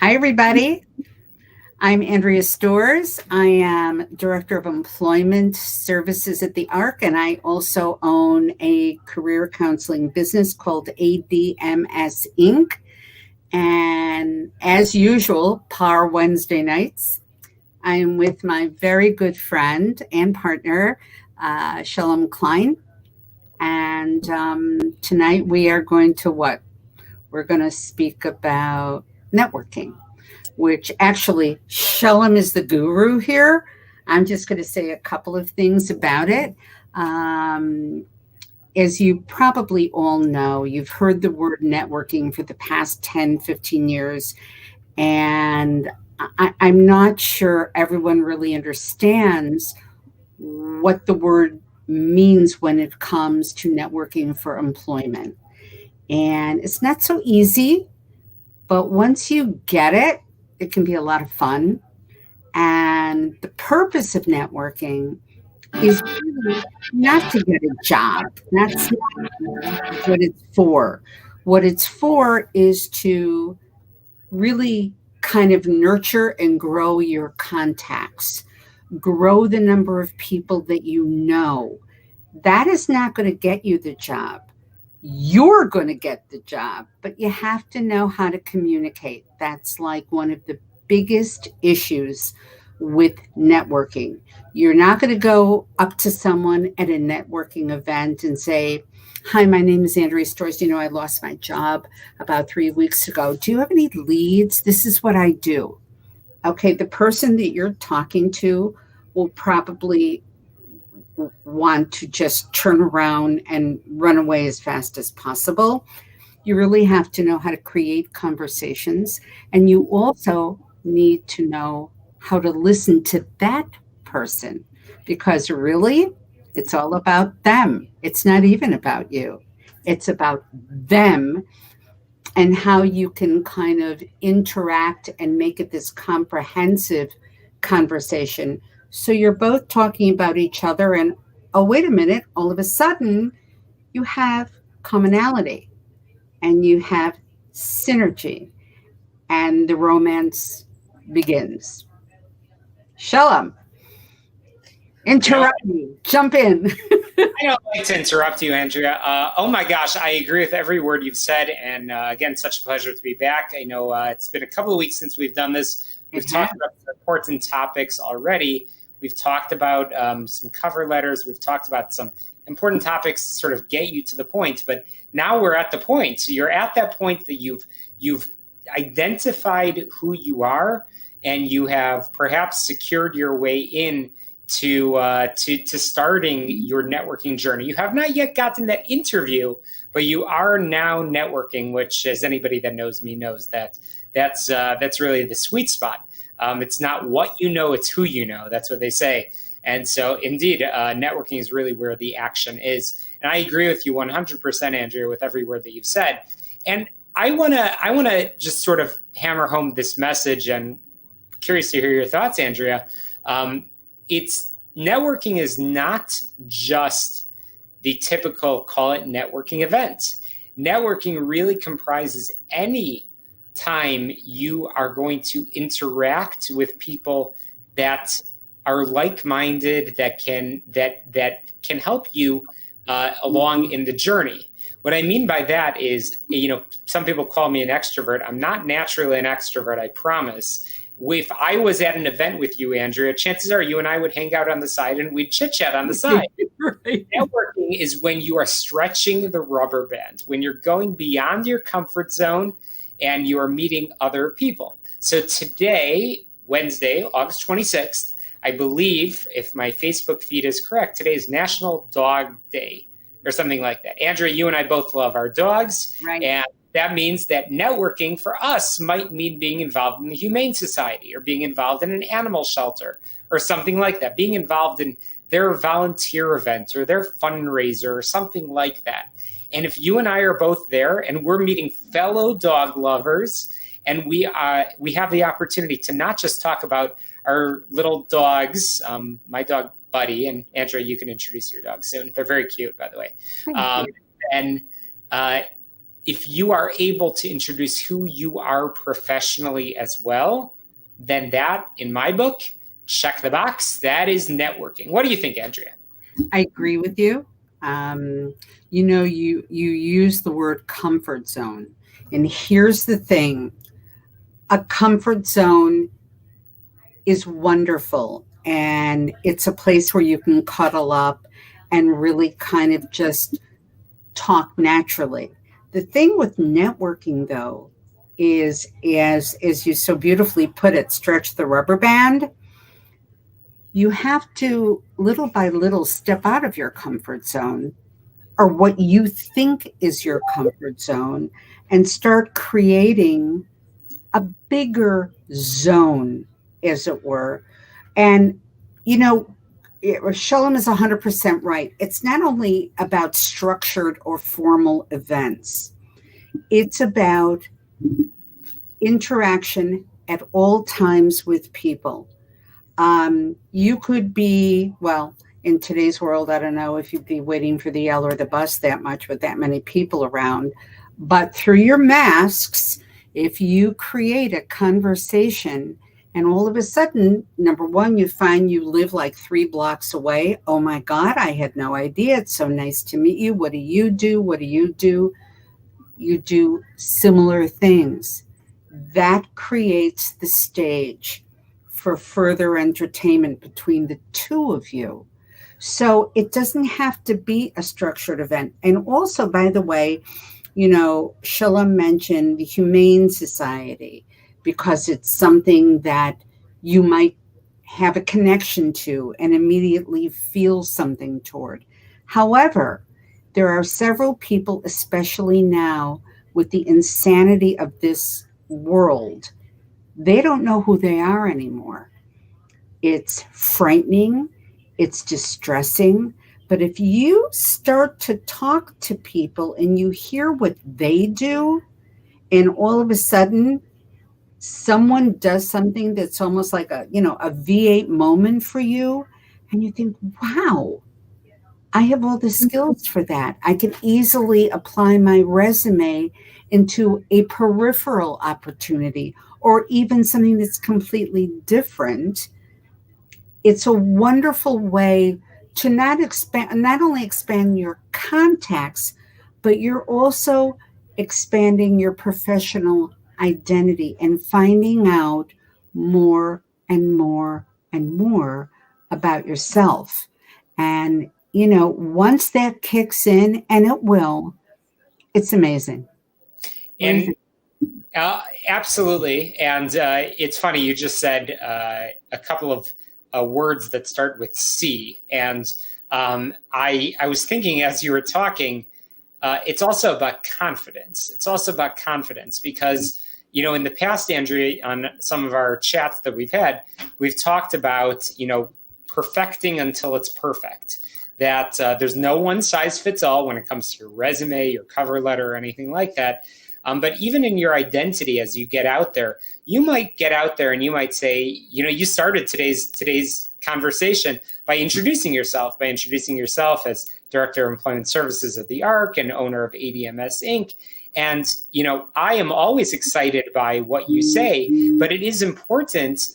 Hi, everybody. I'm Andrea Storz. I am Director of Employment Services at the ARC, and I also own a career counseling business called ADMS Inc. And as usual, PAR Wednesday nights, I am with my very good friend and partner, Shalom Klein. And tonight we are going to what? We're going to speak about networking, which actually Shalom is the guru here. I'm just going to say a couple of things about it. As you probably all know, you've heard the word networking for the past 10, 15 years. And I'm not sure everyone really understands what the word means when it comes to networking for employment. And it's not so easy, but once you get it, it can be a lot of fun. And the purpose of networking is really not to get a job. That's not what it's for. What it's for is to really kind of nurture and grow your contacts, grow the number of people that you know. That is not going to get you the job. You're going to get the job, but you have to know how to communicate. That's like one of the biggest issues with networking. You're not going to go up to someone at a networking event and say, "Hi, my name is Andrea Storz. I lost my job about 3 weeks ago. Do you have any leads? This is what I do." Okay, the person that you're talking to will probably want to just turn around and run away as fast as possible. You really have to know how to create conversations, and you also need to know how to listen to that person, because really it's all about them. It's not even about you. It's about them and how you can kind of interact and make it this comprehensive conversation. So you're both talking about each other, and oh, wait a minute, all of a sudden you have commonality and you have synergy, and the romance begins. Shalom, interrupt me, jump in. I don't like to interrupt you, Andrea. Oh my gosh, I agree with every word you've said. And again, such a pleasure to be back. I know it's been a couple of weeks since we've done this. We've talked about some important topics already. We've talked about some cover letters. We've talked about some important topics to sort of get you to the point. But now we're at the point. So you're at that point that you've identified who you are, and you have perhaps secured your way in to starting your networking journey. You have not yet gotten that interview, but you are now networking, which, as anybody that knows me knows, that's really the sweet spot. It's not what you know, it's who you know. That's what they say. And so indeed, networking is really where the action is. And I agree with you 100%, Andrea, with every word that you've said. And I wanna just sort of hammer home this message, and curious to hear your thoughts, Andrea. Networking is not just the typical, call it, networking event. Networking really comprises any time you are going to interact with people that are like-minded, that can help you along in the journey. What I mean by that is, some people call me an extrovert. I'm not naturally an extrovert, I promise. If I was at an event with you, Andrea, chances are you and I would hang out on the side and we'd chit-chat on the side. Right. Networking is when you are stretching the rubber band, when you're going beyond your comfort zone and you are meeting other people. So today, Wednesday, August 26th, I believe, if my Facebook feed is correct, today is National Dog Day or something like that. Andrea, you and I both love our dogs. Right. And that means that networking for us might mean being involved in the Humane Society, or being involved in an animal shelter or something like that, being involved in their volunteer event or their fundraiser or something like that. And if you and I are both there and we're meeting fellow dog lovers, and we have the opportunity to not just talk about our little dogs, my dog Buddy, and Andrea, you can introduce your dog soon. They're very cute, by the way. if you are able to introduce who you are professionally as well, then that, in my book, check the box. That is networking. What do you think, Andrea? I agree with you. You use the word comfort zone. And here's the thing, a comfort zone is wonderful. And it's a place where you can cuddle up and really kind of just talk naturally. The thing with networking, though, is as you so beautifully put it, stretch the rubber band. You have to little by little step out of your comfort zone or what you think is your comfort zone and start creating a bigger zone, as it were. And, Shalom is 100% right. It's not only about structured or formal events, it's about interaction at all times with people. You could be, well, in today's world, I don't know if you'd be waiting for the L or the bus that much with that many people around, but through your masks, if you create a conversation and all of a sudden, number one, you find you live like 3 blocks away. Oh my God, I had no idea. It's so nice to meet you. What do you do? What do you do? You do similar things. That creates the stage for further entertainment between the two of you. So it doesn't have to be a structured event. And also, by the way, Shalom mentioned the Humane Society because it's something that you might have a connection to and immediately feel something toward. However, there are several people, especially now with the insanity of this world, they don't know who they are anymore. It's frightening, it's distressing. But if you start to talk to people and you hear what they do, and all of a sudden someone does something that's almost like a V8 moment for you, and you think, wow, I have all the skills for that. I can easily apply my resume into a peripheral opportunity or even something that's completely different. It's a wonderful way to not only expand your contacts, but you're also expanding your professional identity and finding out more and more and more about yourself. And, once that kicks in, and it will, it's amazing. And absolutely. And it's funny, you just said a couple of words that start with C. And I was thinking as you were talking, it's also about confidence. It's also about confidence because, in the past, Andrea, on some of our chats that we've had, we've talked about, perfecting until it's perfect. That there's no one size fits all when it comes to your resume, your cover letter, or anything like that. But even in your identity, as you get out there, you might get out there and you might say, you started today's conversation by introducing yourself as Director of Employment Services at the ARC and owner of ADMS Inc. And, I am always excited by what you say, but it is important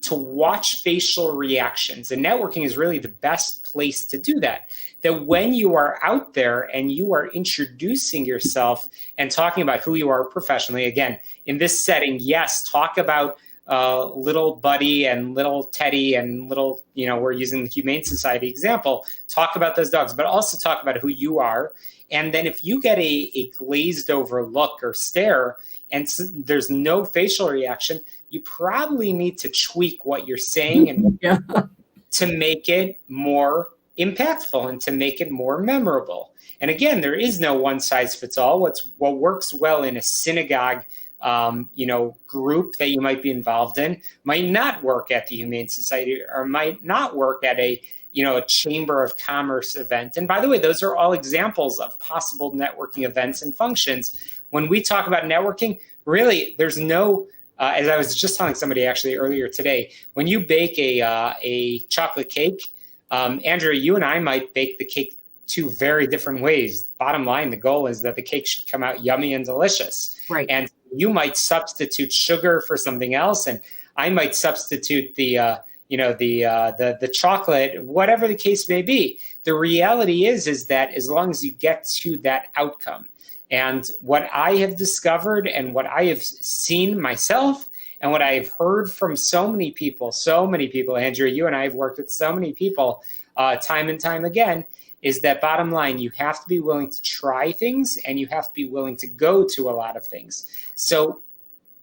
to watch facial reactions. And networking is really the best place to do that. That when you are out there and you are introducing yourself and talking about who you are professionally, again, in this setting, yes, talk about little Buddy and little Teddy and little, we're using the Humane Society example, talk about those dogs, but also talk about who you are. And then if you get a glazed over look or stare and there's no facial reaction, you probably need to tweak what you're saying and to make it more impactful and to make it more memorable. And again, there is no one size fits all. What works well in a synagogue, group that you might be involved in might not work at the Humane Society or might not work at a Chamber of Commerce event. And by the way, those are all examples of possible networking events and functions. When we talk about networking, really, there's no, as I was just telling somebody actually earlier today, when you bake a chocolate cake, Andrea, you and I might bake the cake two very different ways. Bottom line, the goal is that the cake should come out yummy and delicious. Right. And you might substitute sugar for something else, and I might substitute the chocolate, whatever the case may be. The reality is that as long as you get to that outcome, and what I have discovered and what I have seen myself and what I've heard from so many people, Andrea, you and I have worked with so many people time and time again, is that bottom line, you have to be willing to try things and you have to be willing to go to a lot of things. So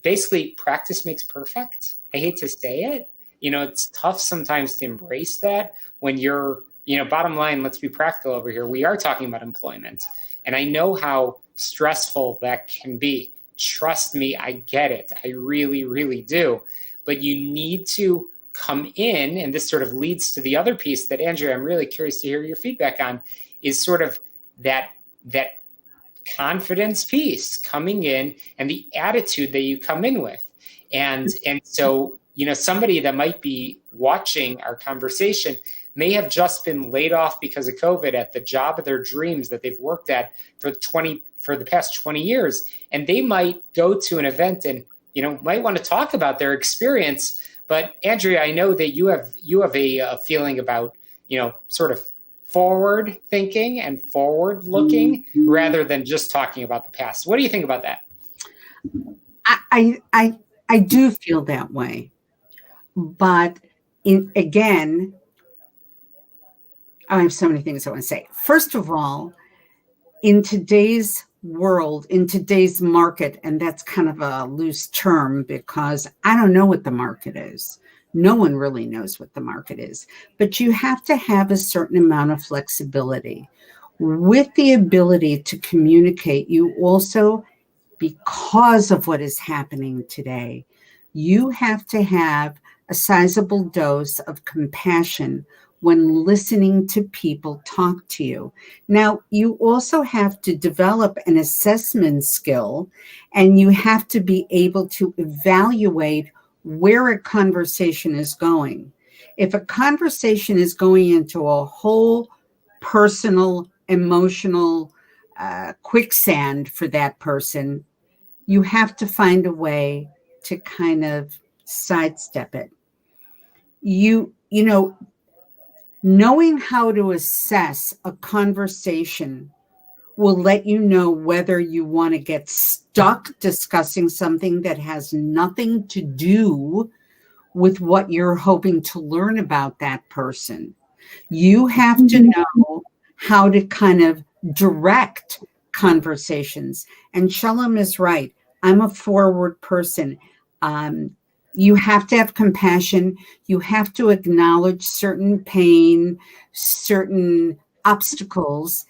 basically, practice makes perfect. I hate to say it. It's tough sometimes to embrace that when you're, bottom line, let's be practical over here. We are talking about employment. And I know how stressful that can be. Trust me, I get it. I really, really do. But you need to come in, and this sort of leads to the other piece that, Andrea, I'm really curious to hear your feedback on, is sort of that confidence piece coming in and the attitude that you come in with. And so, somebody that might be watching our conversation may have just been laid off because of COVID at the job of their dreams that they've worked at for the past 20 years. And they might go to an event and, might want to talk about their experience. But Andrea, I know that you have a feeling about, sort of forward thinking and forward looking rather than just talking about the past. What do you think about that? I do feel that way. But again, I have so many things I want to say. First of all, in today's world, in today's market, and that's kind of a loose term because I don't know what the market is. No one really knows what the market is, but you have to have a certain amount of flexibility. With the ability to communicate, you also, because of what is happening today, you have to have a sizable dose of compassion when listening to people talk to you. Now, you also have to develop an assessment skill, and you have to be able to evaluate where a conversation is going. If a conversation is going into a whole personal, emotional quicksand for that person, you have to find a way to kind of sidestep it. Knowing how to assess a conversation will let you know whether you want to get stuck discussing something that has nothing to do with what you're hoping to learn about that person. You have to know how to kind of direct conversations. And Shalom is right. I'm a forward person. You have to have compassion. You have to acknowledge certain pain, certain obstacles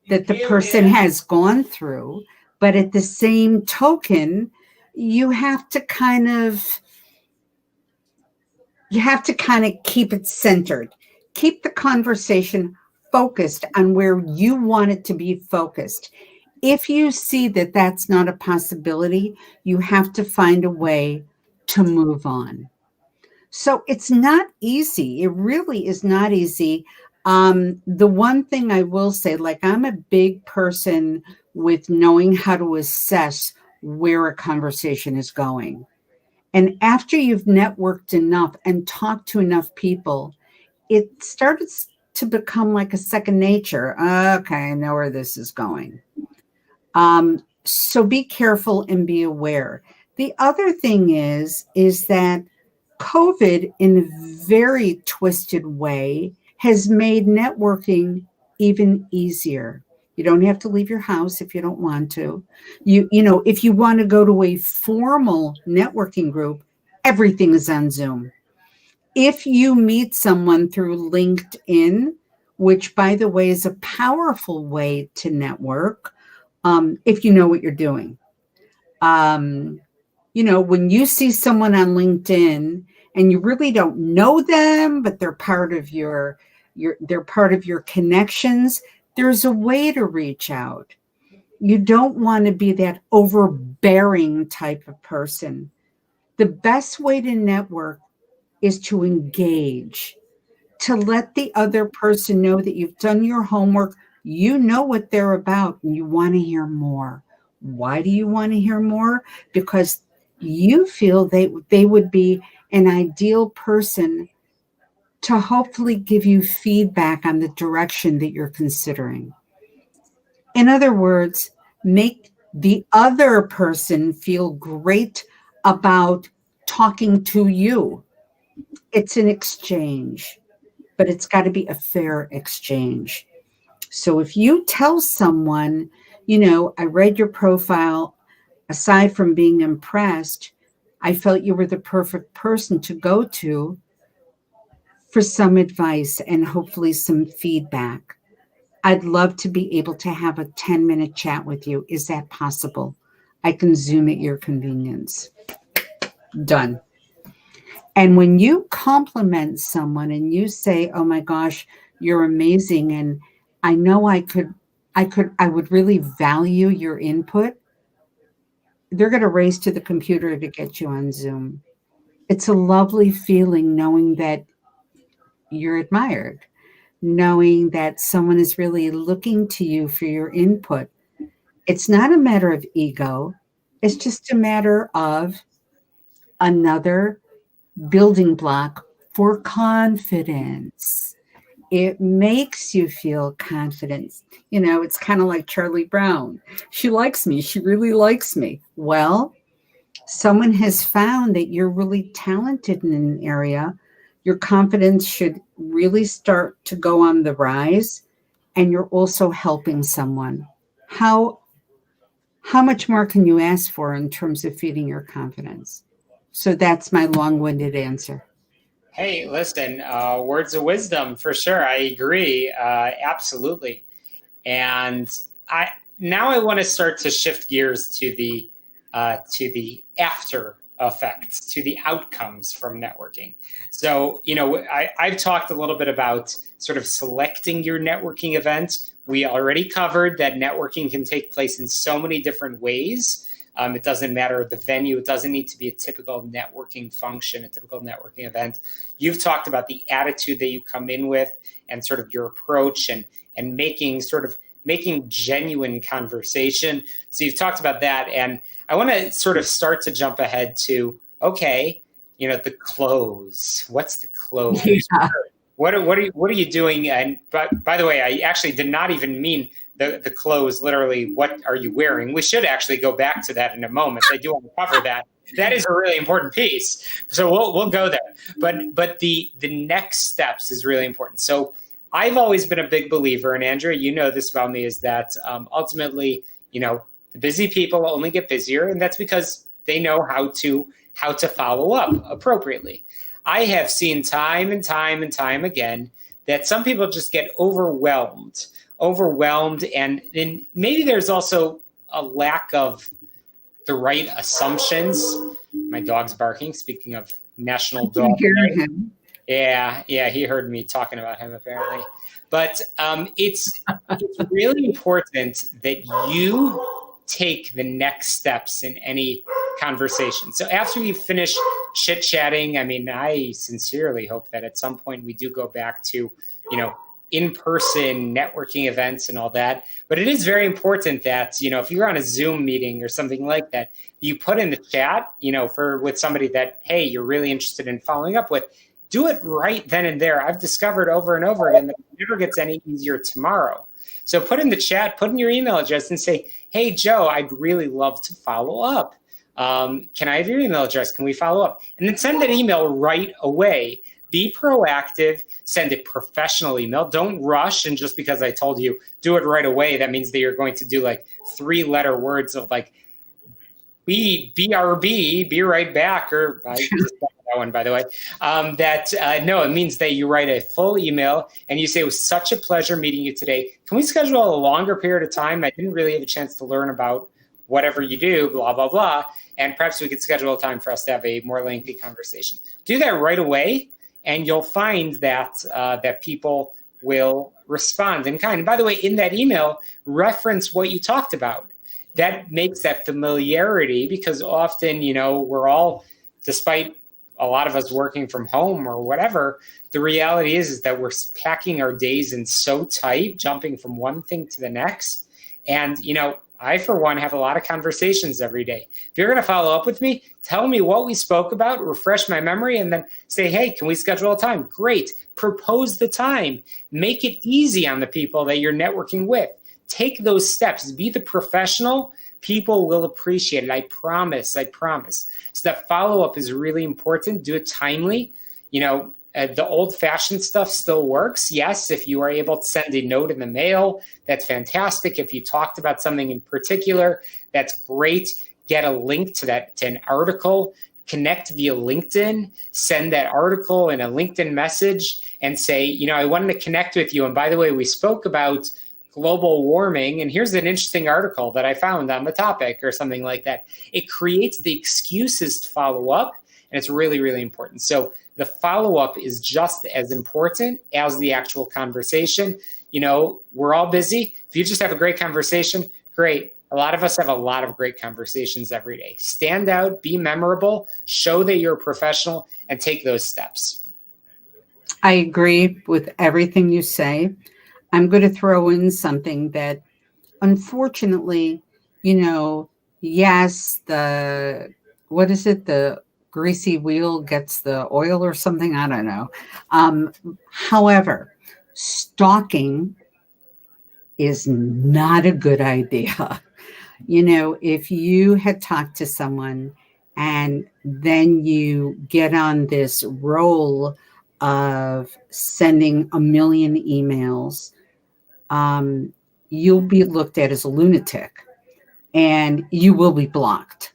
that the person has gone through. But at the same token, you have to kind of keep it centered. Keep the conversation focused on where you want it to be focused. If you see that that's not a possibility, you have to find a way to move on. So it's not easy. It really is not easy. The one thing I will say, I'm a big person with knowing how to assess where a conversation is going. And after you've networked enough and talked to enough people, it starts to become like a second nature. Okay, I know where this is going. So be careful and be aware. The other thing is that COVID, in a very twisted way, has made networking even easier. You don't have to leave your house if you don't want to. If you want to go to a formal networking group, everything is on Zoom. If you meet someone through LinkedIn, which, by the way, is a powerful way to network, if you know what you're doing. When you see someone on LinkedIn and you really don't know them, but they're part of your connections, there's a way to reach out. You don't want to be that overbearing type of person. The best way to network is to engage, to let the other person know that you've done your homework You know what they're about and you want to hear more. Why do you want to hear more? Because you feel they would be an ideal person to hopefully give you feedback on the direction that you're considering. In other words, make the other person feel great about talking to you. It's an exchange, but it's got to be a fair exchange. So if you tell someone, I read your profile, aside from being impressed, I felt you were the perfect person to go to for some advice and hopefully some feedback. I'd love to be able to have a 10-minute chat with you. Is that possible? I can Zoom at your convenience. Done. And when you compliment someone and you say, "Oh my gosh, you're amazing," and I know I would really value your input, they're going to race to the computer to get you on Zoom. It's a lovely feeling knowing that you're admired, knowing that someone is really looking to you for your input. It's not a matter of ego. It's just a matter of another building block for confidence. It makes you feel confident. It's kind of like Charlie Brown. She likes me. She really likes me. Well, someone has found that you're really talented in an area. Your confidence should really start to go on the rise, and you're also helping someone. How much more can you ask for in terms of feeding your confidence? So that's my long-winded answer. Hey, listen, words of wisdom for sure. I agree, absolutely. And I want to start to shift gears to the after effects, to the outcomes from networking. So, I've talked a little bit about sort of selecting your networking event. We already covered that networking can take place in so many different ways. It doesn't matter the venue. It doesn't need to be a typical networking function, a typical networking event. You've talked about the attitude that you come in with and sort of your approach and making genuine conversation. So you've talked about that. And I want to sort of start to jump ahead to, okay, the close. What's the close? Yeah. What are you doing? And by the way, I actually did not even mean the clothes, literally, what are you wearing? We should actually go back to that in a moment. I do want to cover that. That is a really important piece. So we'll go there. But the next steps is really important. So I've always been a big believer, and Andrea, you know this about me, is that ultimately, the busy people only get busier, and that's because they know how to follow up appropriately. I have seen time and time again that some people just get overwhelmed, and then maybe there's also a lack of the right assumptions. My dog's barking, speaking of National Dog Day. Yeah, he heard me talking about him apparently. But it's really important that you take the next steps in any conversation. So after you finish chit-chatting, I sincerely hope that at some point we do go back to, in-person networking events and all that. But it is very important that, if you're on a Zoom meeting or something like that, you put in the chat, with somebody that, hey, you're really interested in following up with. Do it right then and there. I've discovered over and over again that it never gets any easier tomorrow. So put in the chat, put in your email address and say, hey, Joe, I'd really love to follow up. Can I have your email address? Can we follow up? And then send that email right away. Be proactive, send a professional email. Don't rush. And just because I told you, do it right away, that means that you're going to do like 3-letter words of like, BRB, be right back, or I just got that one, by the way. No, it means that you write a full email and you say, it was such a pleasure meeting you today. Can we schedule a longer period of time? I didn't really have a chance to learn about whatever you do, blah, blah, blah. And perhaps we could schedule a time for us to have a more lengthy conversation. Do that right away, and you'll find that that people will respond in kind. And by the way, in that email, reference what you talked about. That makes that familiarity, because often, we're all, despite a lot of us working from home or whatever, the reality is that we're packing our days in so tight, jumping from one thing to the next. And, I, for one, have a lot of conversations every day. If you're going to follow up with me, tell me what we spoke about, refresh my memory, and then say, hey, can we schedule a time? Great. Propose the time. Make it easy on the people that you're networking with. Take those steps. Be the professional. People will appreciate it. I promise. I promise. So that follow-up is really important. Do it timely. The old-fashioned stuff still works. Yes, if you are able to send a note in the mail, that's fantastic. If you talked about something in particular, that's great. Get a link to an article, connect via LinkedIn, send that article in a LinkedIn message and say, I wanted to connect with you. And by the way, we spoke about global warming, and here's an interesting article that I found on the topic or something like that. It creates the excuses to follow up, and it's really, really important. So the follow-up is just as important as the actual conversation. We're all busy. If you just have a great conversation, great. A lot of us have a lot of great conversations every day. Stand out, be memorable, show that you're a professional, and take those steps. I agree with everything you say. I'm going to throw in something that, unfortunately, yes, what is it? The greasy wheel gets the oil or something. I don't know. However, stalking is not a good idea. If you had talked to someone and then you get on this roll of sending a million emails, you'll be looked at as a lunatic and you will be blocked.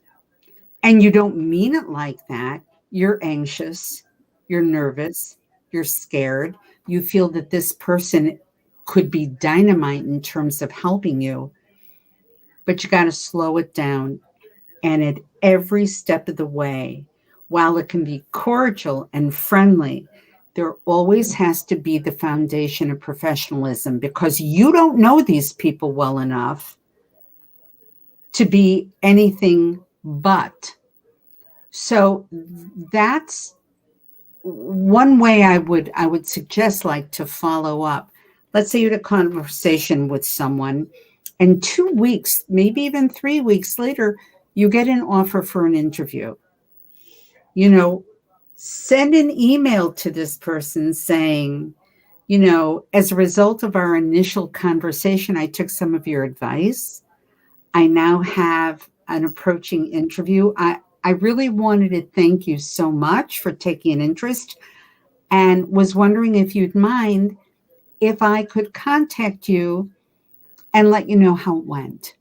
And you don't mean it like that. You're anxious, you're nervous, you're scared. You feel that this person could be dynamite in terms of helping you, but you got to slow it down. And at every step of the way, while it can be cordial and friendly, there always has to be the foundation of professionalism, because you don't know these people well enough to be anything but. So that's one way I would suggest, like, to follow up. Let's say you had a conversation with someone, and 2 weeks, maybe even 3 weeks later, you get an offer for an interview. Send an email to this person saying, as a result of our initial conversation, I took some of your advice. I now have an approaching interview. I really wanted to thank you so much for taking an interest, and was wondering if you'd mind if I could contact you and let you know how it went.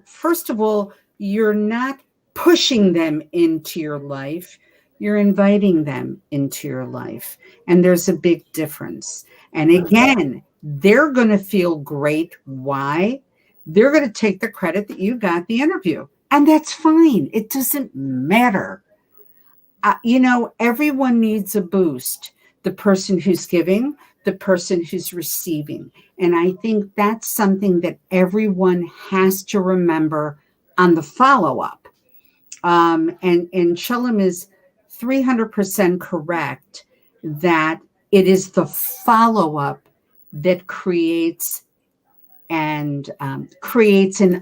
First of all, you're not pushing them into your life. You're inviting them into your life. And there's a big difference. And again, they're going to feel great. Why? They're going to take the credit that you got the interview. And that's fine. It doesn't matter. Everyone needs a boost. The person who's giving, the person who's receiving. And I think that's something that everyone has to remember on the follow-up. And Shalom is 300% correct that it is the follow-up that creates an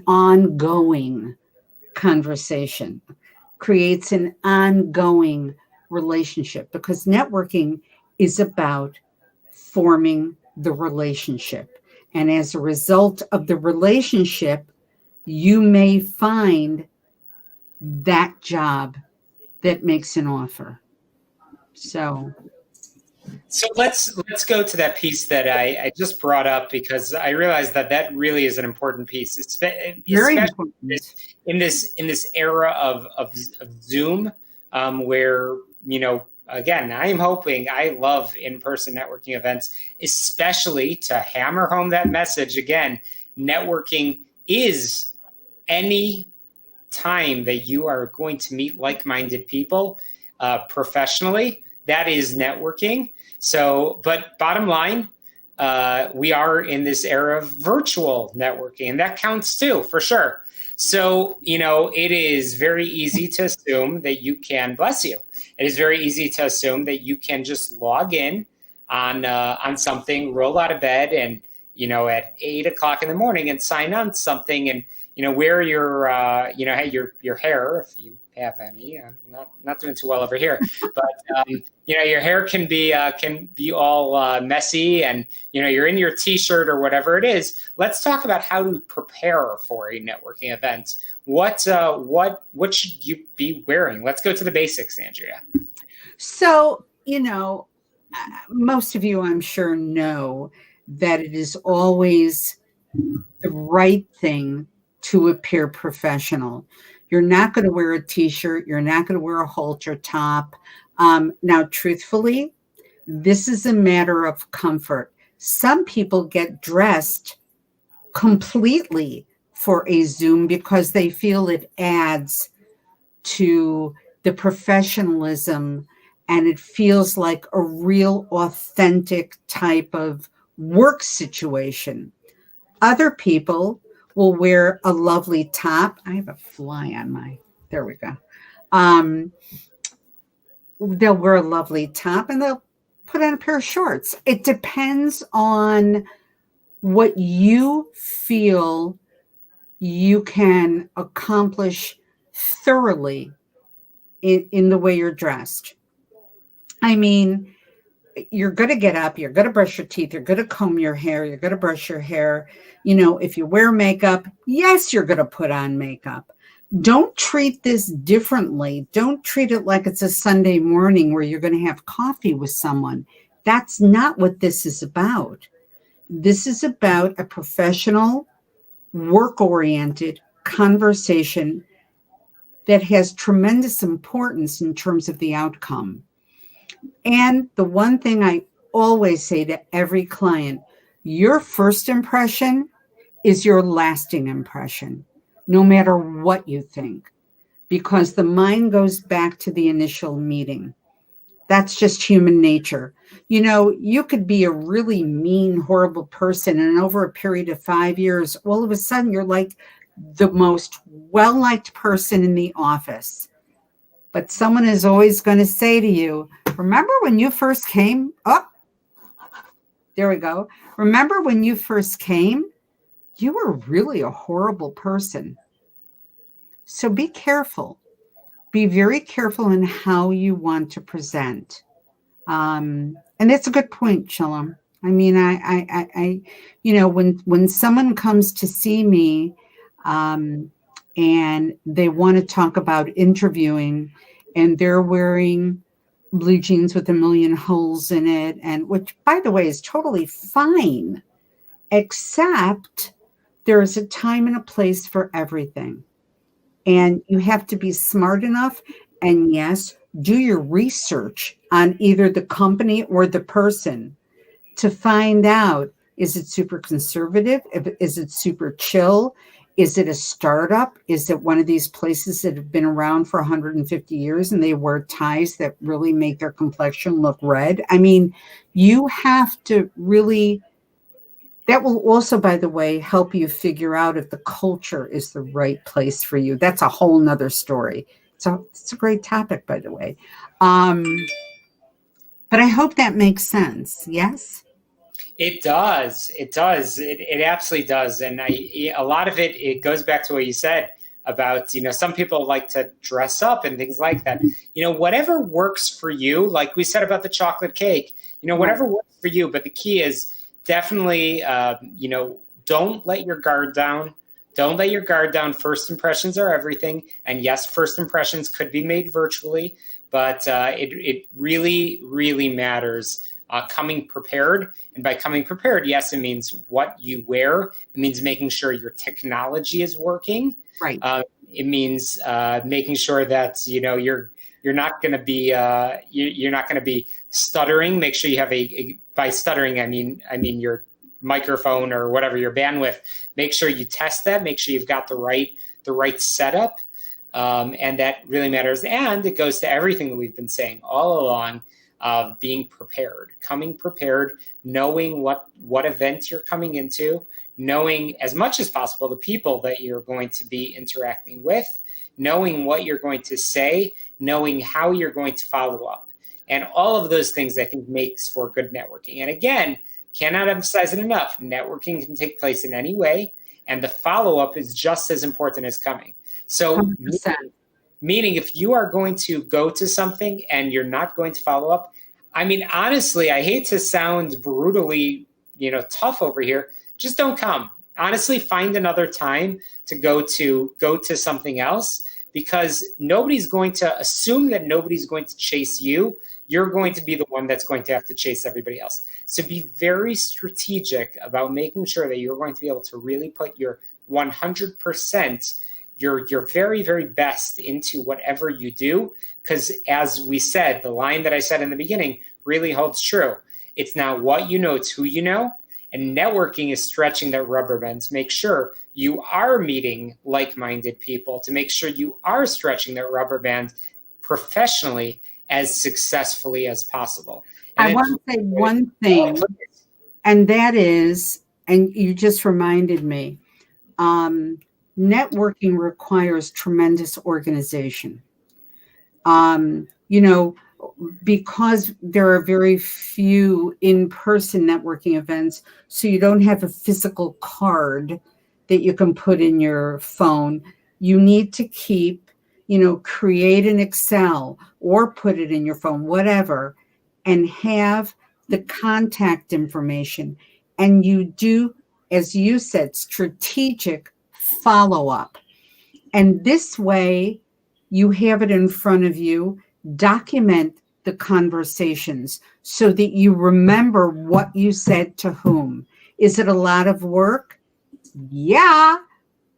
ongoing conversation, creates an ongoing relationship, because networking is about forming the relationship. And as a result of the relationship, you may find that job that makes an offer. So let's go to that piece that I just brought up, because I realized that really is an important piece. It's very important in this era of Zoom, where again, I love in-person networking events, especially to hammer home that message again. Networking is any time that you are going to meet like-minded people professionally. That is networking. So, but bottom line, we are in this era of virtual networking, and that counts too, for sure. So, it is very easy to assume that you can, bless you. It is very easy to assume that you can just log in on something, roll out of bed, and at 8 o'clock in the morning, and sign on something, and wear your your hair, if you have any. Not doing too well over here, but your hair can be all messy, and you're in your t-shirt or whatever it is. Let's talk about how to prepare for a networking event. What should you be wearing? Let's go to the basics, Andrea. So, most of you, I'm sure, know that it is always the right thing to appear professional. You're not going to wear a t-shirt. You're not going to wear a halter top. Now, truthfully, this is a matter of comfort. Some people get dressed completely for a Zoom because they feel it adds to the professionalism, and it feels like a real authentic type of work situation. Other people will wear a lovely top. I have a fly on there we go. They'll wear a lovely top and they'll put on a pair of shorts. It depends on what you feel you can accomplish thoroughly in the way you're dressed. I mean, you're going to get up, you're going to brush your teeth, you're going to comb your hair, you're going to brush your hair. If you wear makeup, yes, you're going to put on makeup. Don't treat this differently. Don't treat it like it's a Sunday morning where you're going to have coffee with someone. That's not what this is about. This is about a professional, work-oriented conversation that has tremendous importance in terms of the outcome. And the one thing I always say to every client, your first impression is your lasting impression, no matter what you think, because the mind goes back to the initial meeting. That's just human nature. You could be a really mean, horrible person, and over a period of 5 years, all of a sudden you're like the most well-liked person in the office. But someone is always going to say to you, remember when you first came? Oh, there we go. Remember when you first came? You were really a horrible person. So be careful. Be very careful in how you want to present. And that's a good point, Shalom. I mean, when someone comes to see me, and they want to talk about interviewing, and they're wearing blue jeans with a million holes in it, and which, by the way, is totally fine, except there is a time and a place for everything. And you have to be smart enough, and yes, do your research on either the company or the person to find out, is it super conservative? Is it super chill? Is it a startup? Is it one of these places that have been around for 150 years and they wear ties that really make their complexion look red? I mean, you have to really, that will also, by the way, help you figure out if the culture is the right place for you. That's a whole nother story. So it's a great topic, by the way. But I hope that makes sense. Yes? It does. It does. It absolutely does. And a lot of it goes back to what you said about, some people like to dress up and things like that. Whatever works for you, like we said about the chocolate cake, whatever works for you. But the key is definitely, don't let your guard down. Don't let your guard down. First impressions are everything. And yes, first impressions could be made virtually, but it really, really matters. Coming prepared. And by coming prepared, yes, it means what you wear. It means making sure your technology is working. Right. It means making sure that you're not going to be you're not going to be stuttering. Make sure you have by stuttering I mean your microphone or whatever, your bandwidth. Make sure you test that. Make sure you've got the right setup, and that really matters. And it goes to everything that we've been saying all along. Of being prepared, coming prepared, knowing what events you're coming into, knowing as much as possible the people that you're going to be interacting with, knowing what you're going to say, knowing how you're going to follow up. And all of those things, I think, makes for good networking. And again, cannot emphasize it enough. Networking can take place in any way, and the follow-up is just as important as coming. So meaning if you are going to go to something and you're not going to follow up, I mean, honestly, I hate to sound brutally, tough over here. Just don't come. Honestly, find another time to go to something else, because nobody's going to assume that nobody's going to chase you. You're going to be the one that's going to have to chase everybody else. So be very strategic about making sure that you're going to be able to really put your 100%, your very, very best into whatever you do. Because as we said, the line that I said in the beginning really holds true. It's not what you know, it's who you know. And networking is stretching that rubber band to make sure you are meeting like-minded people, to make sure you are stretching that rubber band professionally as successfully as possible. And I want to say one thing, and that is, and you just reminded me, networking requires tremendous organization. Because there are very few in-person networking events, so you don't have a physical card that you can put in your phone. You need to create an Excel or put it in your phone, whatever, and have the contact information. And you do, as you said, strategic follow-up. And this way, you have it in front of you. Document the conversations so that you remember what you said to whom. Is it a lot of work? Yeah,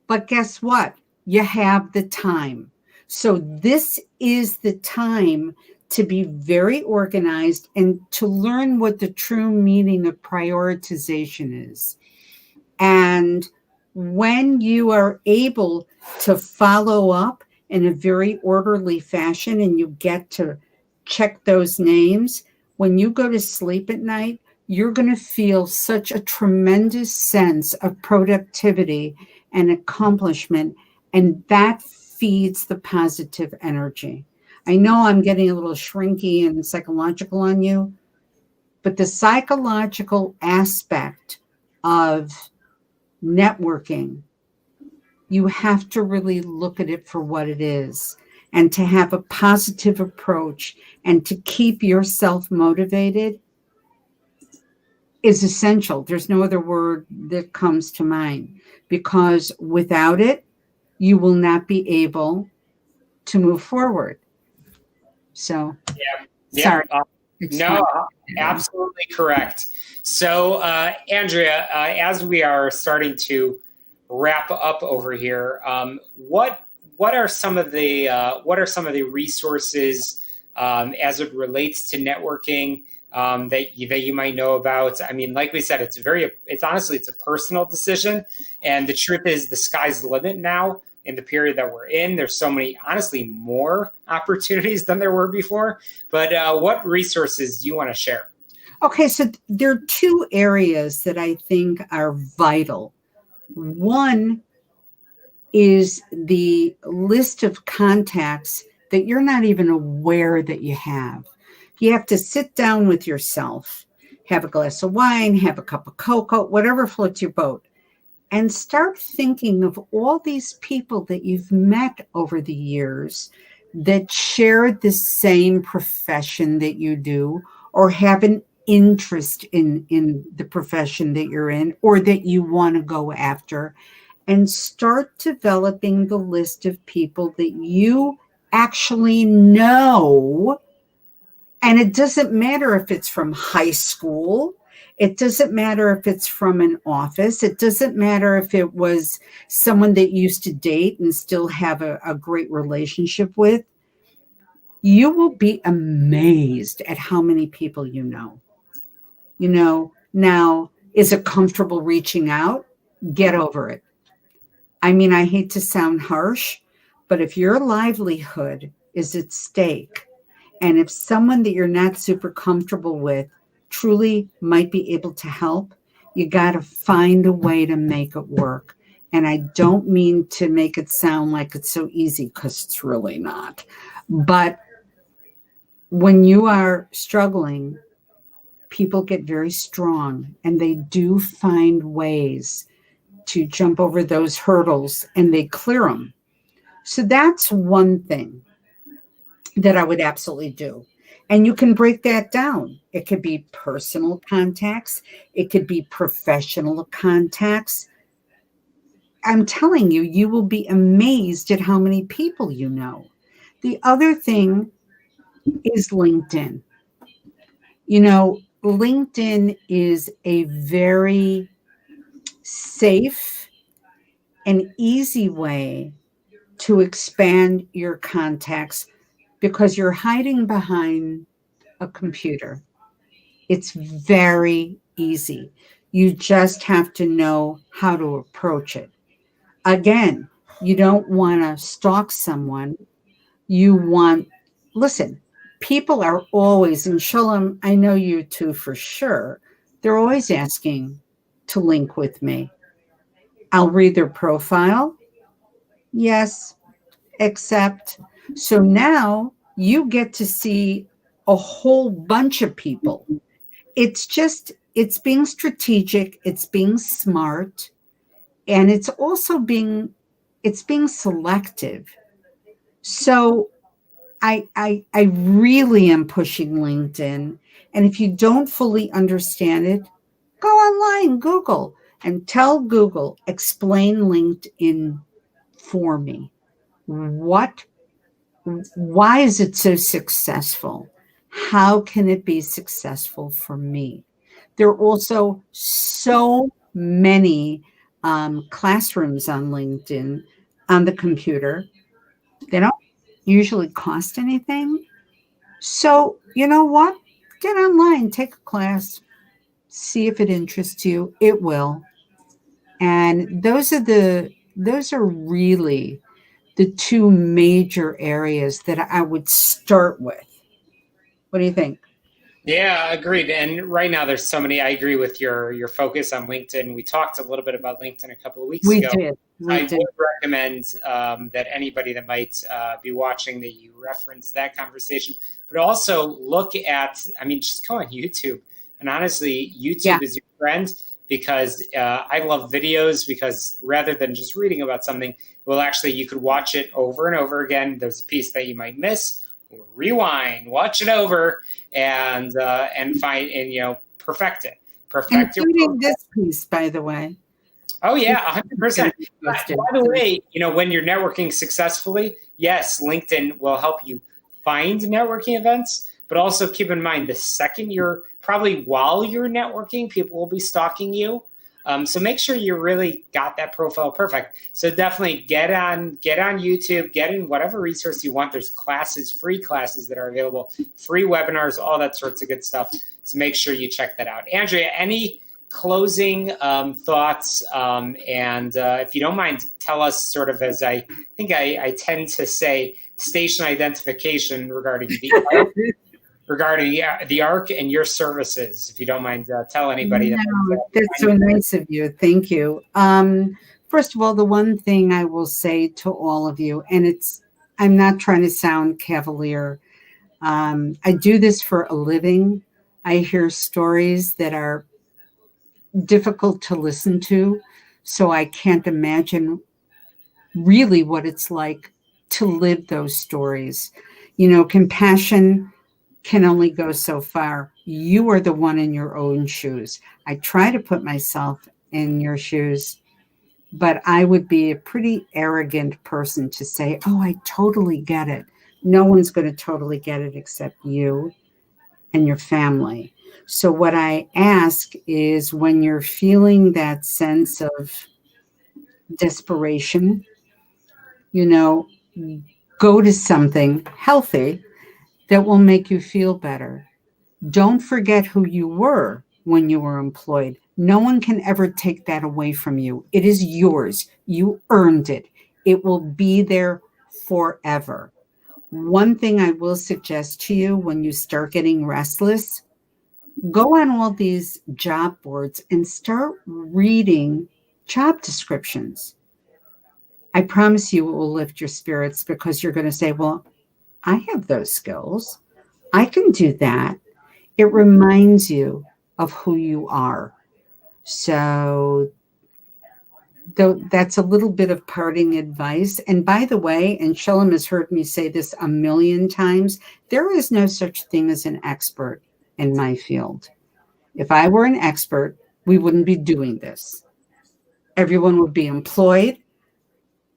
but guess what? You have the time. So this is the time to be very organized and to learn what the true meaning of prioritization is. And when you are able to follow up in a very orderly fashion and you get to check those names, when you go to sleep at night, you're going to feel such a tremendous sense of productivity and accomplishment, and that feeds the positive energy. I know I'm getting a little shrinky and psychological on you, but the psychological aspect of networking, you have to really look at it for what it is, and to have a positive approach and to keep yourself motivated is essential. There's no other word that comes to mind, because without it, you will not be able to move forward. So, sorry. No, absolutely correct. So, Andrea, as we are starting to wrap up over here, what are some of the resources as it relates to networking that you might know about? I mean, like we said, it's honestly a personal decision, and the truth is the sky's the limit now in the period that we're in. There's so many, honestly, more opportunities than there were before. But what resources do you want to share? Okay, so there are two areas that I think are vital. One is the list of contacts that you're not even aware that you have. You have to sit down with yourself, have a glass of wine, have a cup of cocoa, whatever floats your boat, and start thinking of all these people that you've met over the years that share the same profession that you do, or have an interest in the profession that you're in, or that you want to go after, and start developing the list of people that you actually know. And it doesn't matter if it's from high school. It doesn't matter if it's from an office. It doesn't matter if it was someone that you used to date and still have a great relationship with. You will be amazed at how many people you know. Now, is it comfortable reaching out? Get over it. I mean, I hate to sound harsh, but if your livelihood is at stake, and if someone that you're not super comfortable with truly might be able to help, You got to find a way to make it work. And I don't mean to make it sound like it's so easy, because it's really not. But when you are struggling, people get very strong, and they do find ways to jump over those hurdles, and they clear them. So that's one thing that I would absolutely do. And you can break that down. It could be personal contacts, it could be professional contacts. I'm telling you, you will be amazed at how many people you know. The other thing is LinkedIn. You know, LinkedIn is a very safe and easy way to expand your contacts, because you're hiding behind a computer. It's very easy. You just have to know how to approach it. Again, you don't want to stalk someone. You want, listen, people are always, and Shalom, I know you too for sure, they're always asking to link with me. I'll read their profile. Yes, accept. So now you get to see a whole bunch of people. It's being strategic, it's being smart, and it's being selective. So I really am pushing LinkedIn. And if you don't fully understand it, go online, Google, and tell Google, explain LinkedIn for me. What Why is it so successful? How can it be successful for me? There are also so many classrooms on LinkedIn on the computer. They don't usually cost anything. So, you know what? Get online, take a class, see if it interests you. It will. And those are really the two major areas that I would start with. What do you think? Yeah, agreed. And right now, there's so many. I agree with your focus on LinkedIn. We talked a little bit about LinkedIn a couple of weeks We ago. did. I would recommend that anybody that might be watching, that you reference that conversation, but also look at, I mean, just go on YouTube. And honestly, YouTube is your friend, because I love videos, because rather than just reading about something, well, actually, you could watch it over and over again. There's a piece that you might miss. Rewind, watch it over, and find, and perfect it. Perfect including this piece, by the way. Oh yeah, 100%. By the way, when you're networking successfully, yes, LinkedIn will help you find networking events, but also keep in mind, the second while you're networking, people will be stalking you. So make sure you really got that profile perfect. So definitely get on YouTube, get in whatever resource you want. There's classes, free classes that are available, free webinars, all that sorts of good stuff. So make sure you check that out. Andrea, any closing thoughts? And if you don't mind, tell us, sort of, as I think I tend to say, station identification regarding the ARC and your services, if you don't mind, tell anybody. That's so nice of you. Thank you. First of all, the one thing I will say to all of you, and I'm not trying to sound cavalier. I do this for a living. I hear stories that are difficult to listen to, so I can't imagine really what it's like to live those stories. Compassion can only go so far. You are the one in your own shoes. I try to put myself in your shoes, but I would be a pretty arrogant person to say, oh, I totally get it. No one's going to totally get it except you and your family. So what I ask is, when you're feeling that sense of desperation, go to something healthy that will make you feel better. Don't forget who you were when you were employed. No one can ever take that away from you. It is yours. You earned it. It will be there forever. One thing I will suggest to you, when you start getting restless, Go on all these job boards and start reading job descriptions. I promise you it will lift your spirits because you're going to say, well, I have those skills. I can do that. It reminds you of who you are. So that's a little bit of parting advice. And by the way, and Shalom has heard me say this a million times, there is no such thing as an expert in my field. If I were an expert, we wouldn't be doing this. Everyone would be employed.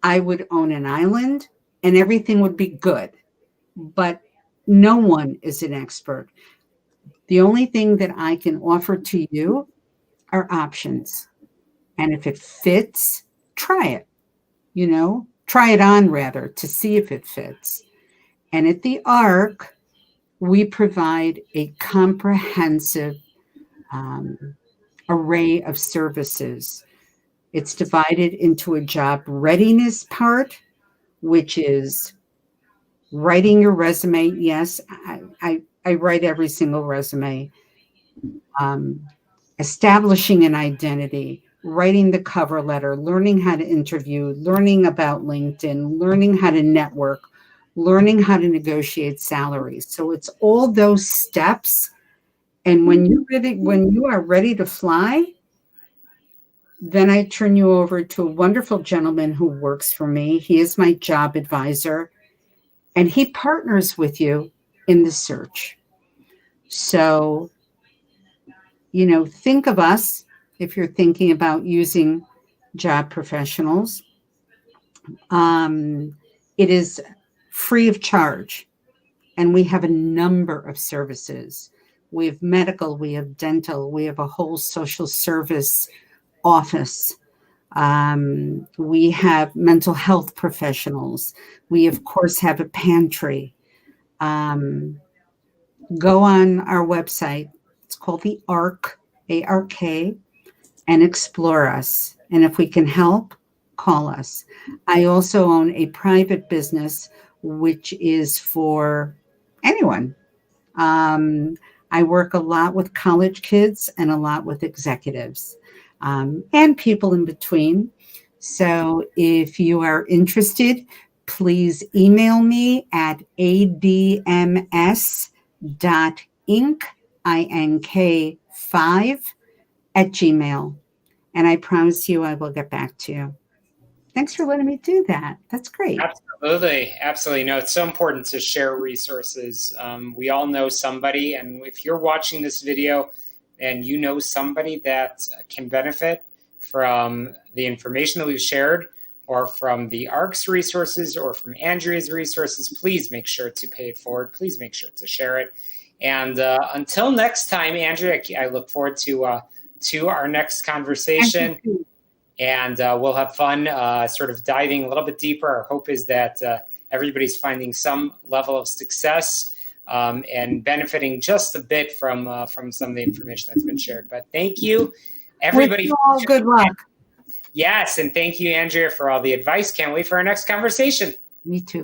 I would own an island and everything would be good. But no one is an expert. The only thing that I can offer to you are options. And if it fits, try it, try it on rather to see if it fits. And at the ARC, we provide a comprehensive array of services. It's divided into a job readiness part, which is writing your resume. Yes, I write every single resume. Establishing an identity, writing the cover letter, learning how to interview, learning about LinkedIn, learning how to network, learning how to negotiate salaries. So it's all those steps. And when you are ready to fly, then I turn you over to a wonderful gentleman who works for me. He is my job advisor, and he partners with you in the search. So, think of us if you're thinking about using job professionals. It is free of charge, and we have a number of services. We have medical, we have dental, we have a whole social service office. We have mental health professionals. We, of course, have a pantry. Go on our website. It's called the ARC, A-R-K, and explore us. And if we can help, call us. I also own a private business, which is for anyone. I work a lot with college kids and a lot with executives and people in between. So if you are interested, please email me at adms.inc, INK5 @gmail. And I promise you I will get back to you. Thanks for letting me do that. That's great. Absolutely. Absolutely. No, it's so important to share resources. We all know somebody, and if you're watching this video and you know somebody that can benefit from the information that we've shared, or from the ARC's resources, or from Andrea's resources, please make sure to pay it forward. Please make sure to share it. And until next time, Andrea, I look forward to our next conversation. And we'll have fun sort of diving a little bit deeper. Our hope is that everybody's finding some level of success and benefiting just a bit from some of the information that's been shared. But thank you, everybody. Wish you all good luck. Yes, and thank you, Andrea, for all the advice. Can't wait for our next conversation. Me too.